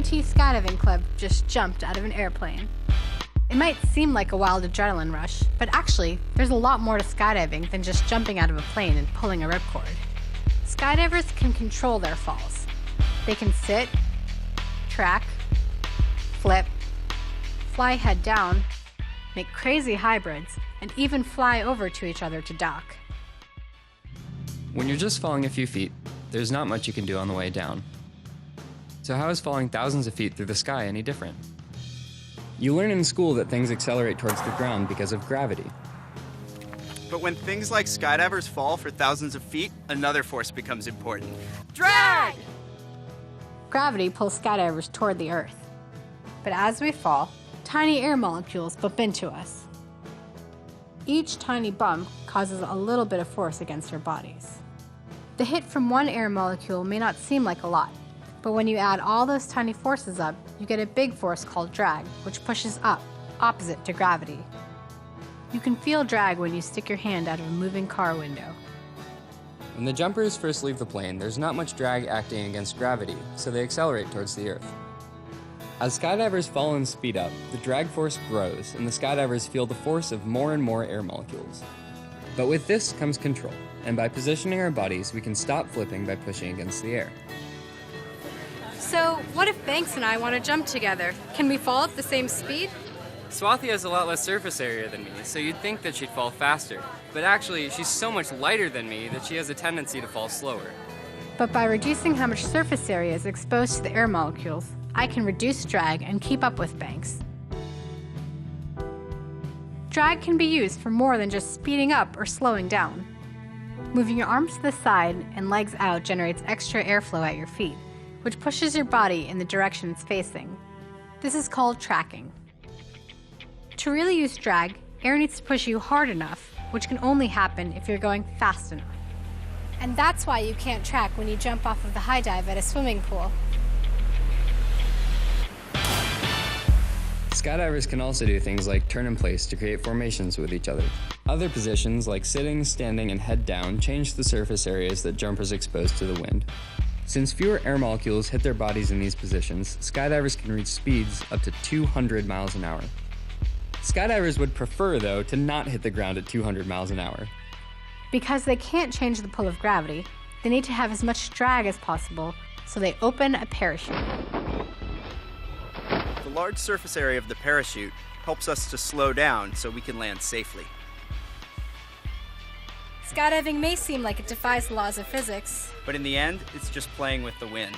MIT Skydiving Club just jumped out of an airplane. It might seem like a wild adrenaline rush, but actually, there's a lot more to skydiving than just jumping out of a plane and pulling a ripcord. Skydivers can control their falls. They can sit, track, flip, fly head down, make crazy hybrids, and even fly over to each other to dock. When you're just falling a few feet, there's not much you can do on the way down. So how is falling thousands of feet through the sky any different? You learn in school that things accelerate towards the ground because of gravity. But when things like skydivers fall for thousands of feet, another force becomes important. Drag! Gravity pulls skydivers toward the Earth. But as we fall, tiny air molecules bump into us. Each tiny bump causes a little bit of force against our bodies. The hit from one air molecule may not seem like a lot, but when you add all those tiny forces up, you get a big force called drag, which pushes up, opposite to gravity. You can feel drag when you stick your hand out of a moving car window. When the jumpers first leave the plane, there's not much drag acting against gravity, so they accelerate towards the Earth. As skydivers fall and speed up, the drag force grows, and the skydivers feel the force of more and more air molecules. But with this comes control, and by positioning our bodies, we can stop flipping by pushing against the air. So, what if Banks and I want to jump together? Can we fall at the same speed? Swathi has a lot less surface area than me, so you'd think that she'd fall faster. But actually, she's so much lighter than me that she has a tendency to fall slower. But by reducing how much surface area is exposed to the air molecules, I can reduce drag and keep up with Banks. Drag can be used for more than just speeding up or slowing down. Moving your arms to the side and legs out generates extra airflow at your feet, which pushes your body in the direction it's facing. This is called tracking. To really use drag, air needs to push you hard enough, which can only happen if you're going fast enough. And that's why you can't track when you jump off of the high dive at a swimming pool. Skydivers can also do things like turn in place to create formations with each other. Other positions like sitting, standing, and head down change the surface areas that jumpers expose to the wind. Since fewer air molecules hit their bodies in these positions, skydivers can reach speeds up to 200 miles an hour. Skydivers would prefer, though, to not hit the ground at 200 miles an hour. Because they can't change the pull of gravity, they need to have as much drag as possible, so they open a parachute. The large surface area of the parachute helps us to slow down so we can land safely. Skydiving may seem like it defies the laws of physics. But in the end, it's just playing with the wind.